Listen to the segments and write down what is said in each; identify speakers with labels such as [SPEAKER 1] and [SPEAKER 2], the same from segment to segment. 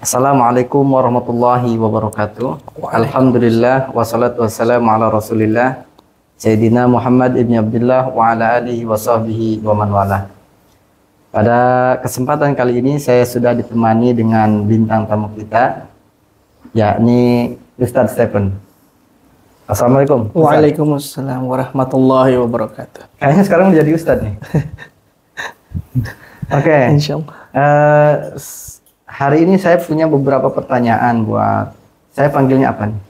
[SPEAKER 1] Assalamualaikum warahmatullahi wabarakatuh. Alhamdulillah wassalatu wassalamu ala Rasulillah Sayyidina Muhammad ibn Abdullah wa ala alihi wa sahbihi wa man wala. Pada kesempatan kali ini saya sudah ditemani dengan bintang tamu kita, yakni Ustadz Stephen. Assalamualaikum.
[SPEAKER 2] Waalaikumsalam warahmatullahi wabarakatuh.
[SPEAKER 1] Kayaknya sekarang menjadi Ustadz nih. Oke.
[SPEAKER 2] Insyaallah.
[SPEAKER 1] Hari ini saya punya beberapa pertanyaan buat, saya panggilnya apa nih?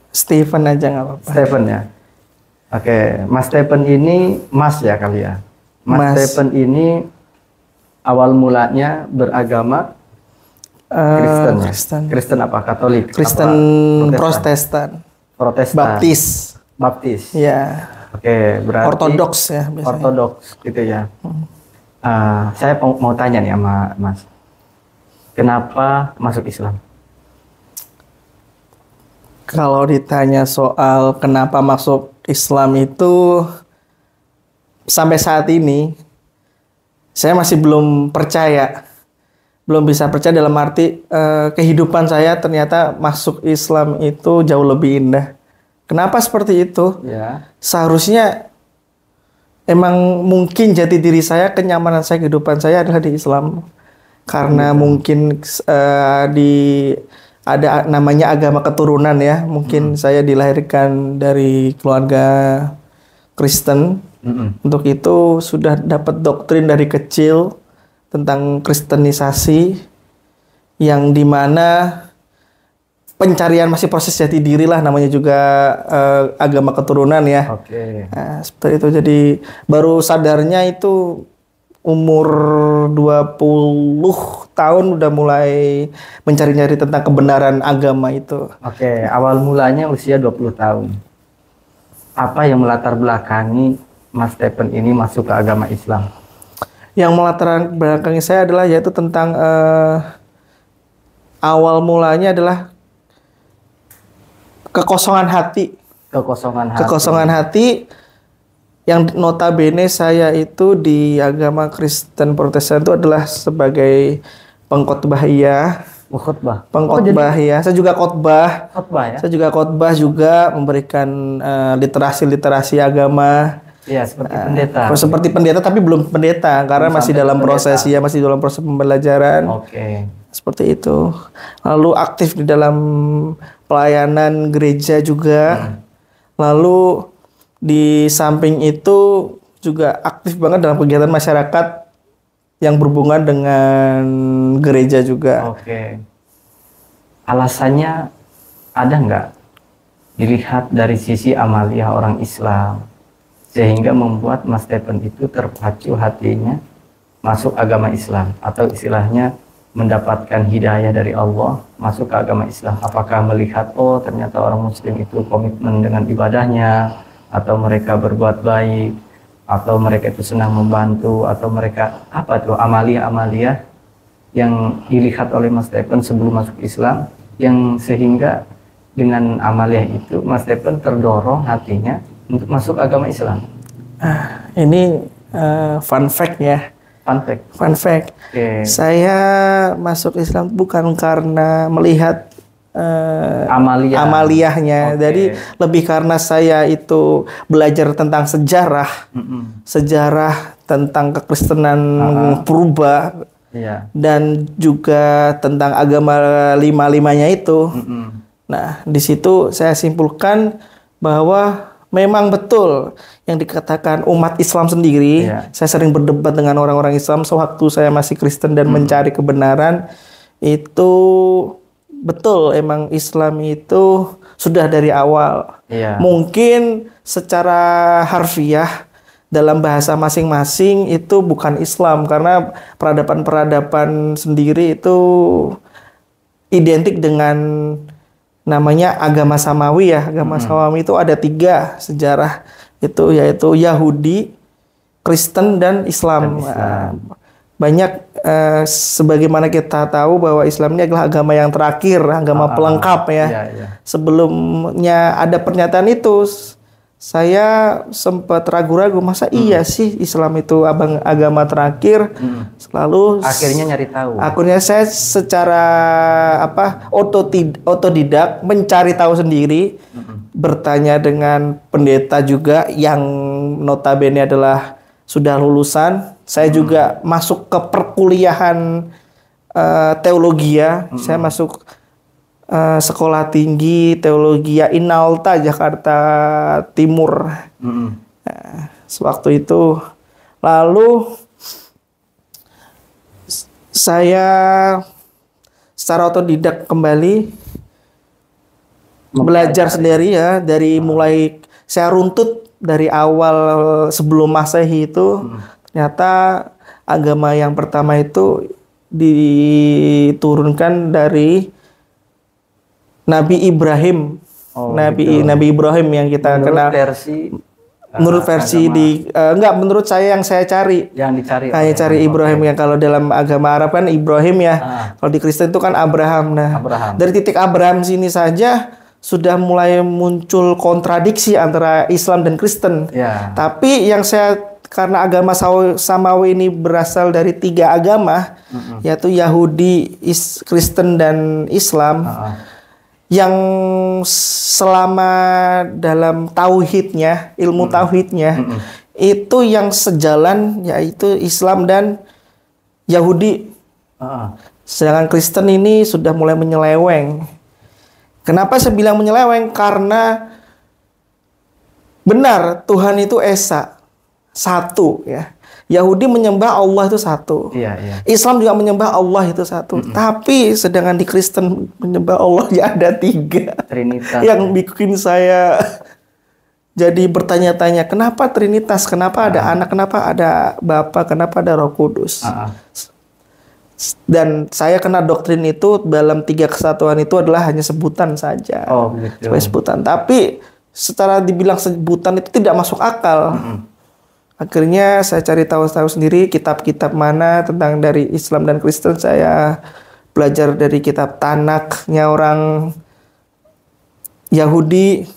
[SPEAKER 2] Stephen aja nggak apa-apa.
[SPEAKER 1] Stephen ya. Oke, Mas Stephen ini Mas ya kali ya. Mas Stephen ini awal mulanya beragama Kristen ya? Kristen apa? Katolik?
[SPEAKER 2] Kristen
[SPEAKER 1] apa?
[SPEAKER 2] Protestan.
[SPEAKER 1] Protestan. Baptis.
[SPEAKER 2] Ya.
[SPEAKER 1] Oke, berarti
[SPEAKER 2] Ortodoks ya biasanya.
[SPEAKER 1] Ortodoks gitu ya. Saya mau tanya nih sama Mas. Kenapa masuk Islam?
[SPEAKER 2] Kalau ditanya soal kenapa masuk Islam itu sampai saat ini saya masih belum percaya. Belum bisa percaya dalam arti kehidupan saya ternyata masuk Islam itu jauh lebih indah. Kenapa seperti itu? Ya. Seharusnya emang mungkin jati diri saya, kenyamanan saya, kehidupan saya adalah di Islam. Karena mungkin ada namanya agama keturunan ya. Mungkin saya dilahirkan dari keluarga Kristen. Untuk itu sudah dapat doktrin dari kecil tentang kristenisasi, yang dimana pencarian masih proses jati diri lah, namanya juga agama keturunan ya. Oke. Nah, seperti itu. Jadi baru sadarnya itu umur 20 tahun udah mulai mencari-nyari tentang kebenaran agama itu.
[SPEAKER 1] Oke, awal mulanya usia 20 tahun. Apa yang melatar belakangi Mas Stephen ini masuk ke agama Islam?
[SPEAKER 2] Yang melatar belakangi saya adalah yaitu tentang awal mulanya adalah kekosongan hati. Kekosongan hati yang notabene saya itu di agama Kristen Protestan itu adalah sebagai pengkhotbah ya. Pengkhotbah ya. Saya juga khotbah. Ya? Saya juga khotbah juga memberikan literasi agama.
[SPEAKER 1] Iya, seperti pendeta.
[SPEAKER 2] Seperti pendeta tapi belum pendeta karena masih dalam proses ya, masih dalam proses pembelajaran.
[SPEAKER 1] Oke.
[SPEAKER 2] Seperti itu. Lalu aktif di dalam pelayanan gereja juga. Lalu di samping itu juga aktif banget dalam kegiatan masyarakat yang berhubungan dengan gereja juga.
[SPEAKER 1] Oke. Alasannya ada nggak dilihat dari sisi amalia orang Islam sehingga membuat Mas Stephen itu terpacu hatinya masuk agama Islam, atau istilahnya mendapatkan hidayah dari Allah masuk ke agama Islam? Apakah melihat ternyata orang Muslim itu komitmen dengan ibadahnya, atau mereka berbuat baik, atau mereka itu senang membantu, atau mereka apa tuh amalia-amalia yang dilihat oleh Mas Stephen sebelum masuk Islam yang sehingga dengan amalia itu Mas Stephen terdorong hatinya untuk masuk agama Islam?
[SPEAKER 2] Ini fun fact ya. Fun fact. Okay. Saya masuk Islam bukan karena melihat amaliyahnya. Okay. Jadi lebih karena saya itu belajar tentang sejarah, sejarah tentang kekristenan purba, dan juga tentang agama lima-limanya itu. Nah, di situ saya simpulkan bahwa memang betul yang dikatakan umat Islam sendiri. Saya sering berdebat dengan orang-orang Islam sewaktu saya masih Kristen dan mencari kebenaran. Itu betul, emang Islam itu sudah dari awal. Mungkin secara harfiah dalam bahasa masing-masing itu bukan Islam, karena peradaban-peradaban sendiri itu identik dengan namanya agama samawi ya. Agama samawi itu ada 3 sejarah itu, yaitu Yahudi, Kristen, dan Islam. Banyak sebagaimana kita tahu bahwa Islam ini adalah agama yang terakhir, agama pelengkap ya. Sebelumnya ada pernyataan itu saya sempat ragu-ragu, masa iya sih Islam itu agama terakhir. Lalu
[SPEAKER 1] akhirnya nyari tahu.
[SPEAKER 2] Akhirnya saya secara otodidak mencari tahu sendiri, bertanya dengan pendeta juga yang notabene adalah sudah lulusan. Saya juga masuk ke perkuliahan teologi ya. Saya masuk sekolah tinggi teologi Inalta Jakarta Timur. Nah, sewaktu itu lalu saya secara otodidak kembali belajar sendiri ya, dari mulai saya runtut dari awal sebelum Masehi itu. Ternyata agama yang pertama itu diturunkan dari Nabi Ibrahim. Nabi Ibrahim yang kita kenal. Menurut versi menurut saya yang saya cari.
[SPEAKER 1] Yang dicari.
[SPEAKER 2] Cari Ibrahim yang kalau dalam agama Arab kan Ibrahim ya. Kalau di Kristen itu kan Abraham. Nah, dari titik Abraham sini saja sudah mulai muncul kontradiksi antara Islam dan Kristen. Tapi yang karena agama Samawi ini berasal dari 3 agama, yaitu Yahudi, Kristen dan Islam. Yang selama dalam tauhidnya, ilmu tauhidnya, itu yang sejalan yaitu Islam dan Yahudi. Sedangkan Kristen ini sudah mulai menyeleweng. Kenapa saya bilang menyeleweng? Karena benar Tuhan itu Esa, satu ya. Yahudi menyembah Allah itu satu. Islam juga menyembah Allah itu satu. Tapi sedangkan di Kristen menyembah Allah ya ada 3.
[SPEAKER 1] Trinitas.
[SPEAKER 2] Yang bikin saya jadi bertanya-tanya, kenapa Trinitas? Kenapa ada Anak? Kenapa ada Bapa? Kenapa ada Roh Kudus? Dan saya kena doktrin itu dalam 3 kesatuan itu adalah hanya sebutan saja.
[SPEAKER 1] Gitu.
[SPEAKER 2] Sebutan. Tapi secara dibilang sebutan itu tidak masuk akal. Akhirnya saya cari tahu sendiri kitab-kitab mana tentang dari Islam dan Kristen. Saya belajar dari kitab Tanakh-nya orang Yahudi.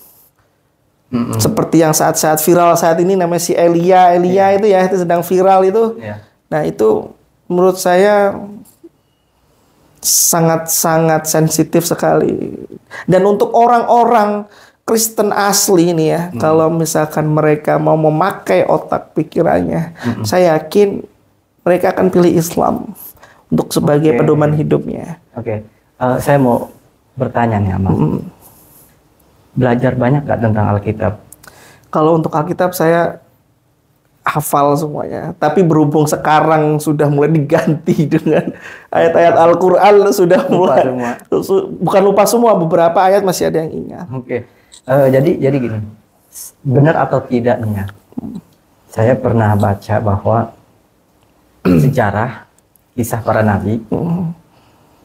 [SPEAKER 2] Seperti yang saat-saat viral saat ini namanya si Elia itu ya, itu sedang viral itu. Nah, itu menurut saya sangat-sangat sensitif sekali. Dan untuk orang-orang Kristen asli ini ya, kalau misalkan mereka mau memakai otak pikirannya, saya yakin mereka akan pilih Islam untuk sebagai pedoman hidupnya.
[SPEAKER 1] Saya mau bertanya nih, Amang. Belajar banyak gak tentang Alkitab?
[SPEAKER 2] Kalau untuk Alkitab saya hafal semuanya, tapi berhubung sekarang sudah mulai diganti dengan ayat-ayat Al-Quran, sudah mulai bukan lupa semua, beberapa ayat masih ada yang ingat.
[SPEAKER 1] Jadi gini, benar atau tidaknya, saya pernah baca bahwa sejarah kisah para nabi,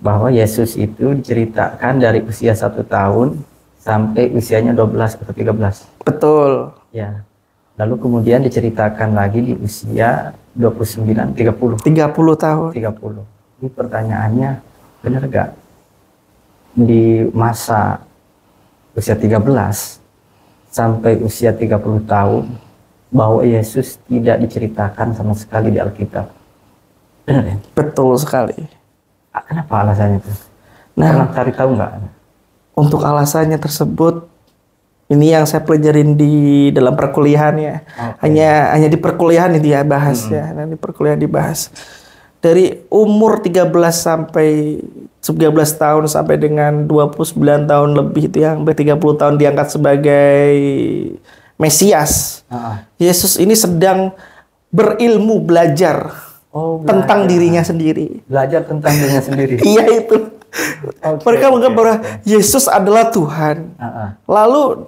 [SPEAKER 1] bahwa Yesus itu diceritakan dari usia 1 tahun sampai usianya 12 atau 13.
[SPEAKER 2] Betul.
[SPEAKER 1] Ya. Lalu kemudian diceritakan lagi di usia 29, 30 tahun. 30. Ini pertanyaannya, benar gak di masa usia 13 sampai usia 30 tahun bahwa Yesus tidak diceritakan sama sekali di Alkitab? Benar ya?
[SPEAKER 2] Betul sekali.
[SPEAKER 1] Kenapa alasannya itu? Pernah cari tahu nggak?
[SPEAKER 2] Untuk alasannya tersebut, ini yang saya pelajarin di dalam perkuliahan ya. Hanya di perkuliahan ini dia bahas ya. Nanti perkuliahan dibahas. Dari umur 13 sampai 13 tahun sampai dengan 29 tahun lebih, itu yang 30 tahun diangkat sebagai Mesias. Yesus ini sedang berilmu, belajar tentang dirinya sendiri.
[SPEAKER 1] Belajar tentang dirinya sendiri.
[SPEAKER 2] Iya itu. Mereka menganggap bahwa Yesus adalah Tuhan. Lalu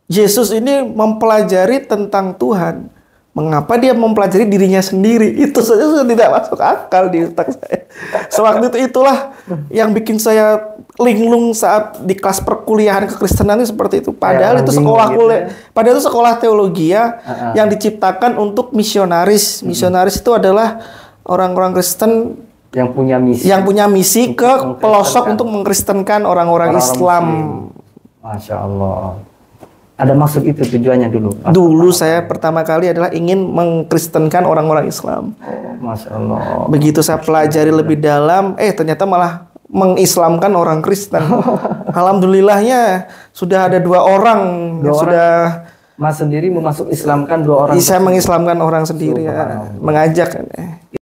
[SPEAKER 2] Yesus ini mempelajari tentang Tuhan. Mengapa dia mempelajari dirinya sendiri? Itu saja sudah tidak masuk akal di otak saya. Sewaktu itulah yang bikin saya linglung saat di kelas perkuliahan kekristenan itu seperti itu. Padahal itu sekolah padahal itu sekolah teologi ya, yang diciptakan untuk misionaris. Misionaris itu adalah orang-orang Kristen
[SPEAKER 1] yang punya misi
[SPEAKER 2] ke pelosok untuk mengkristenkan orang-orang Islam.
[SPEAKER 1] Masya Allah. Ada maksud itu tujuannya dulu?
[SPEAKER 2] Dulu saya pertama kali adalah ingin mengkristenkan orang-orang Islam.
[SPEAKER 1] Oh, Masya Allah.
[SPEAKER 2] Begitu saya pelajari lebih dalam, ternyata malah mengislamkan orang Kristen. Alhamdulillahnya sudah ada 2 orang yang sudah.
[SPEAKER 1] Mas sendiri memasuk Islamkan 2 orang.
[SPEAKER 2] Saya mengislamkan orang sendiri ya, mengajak.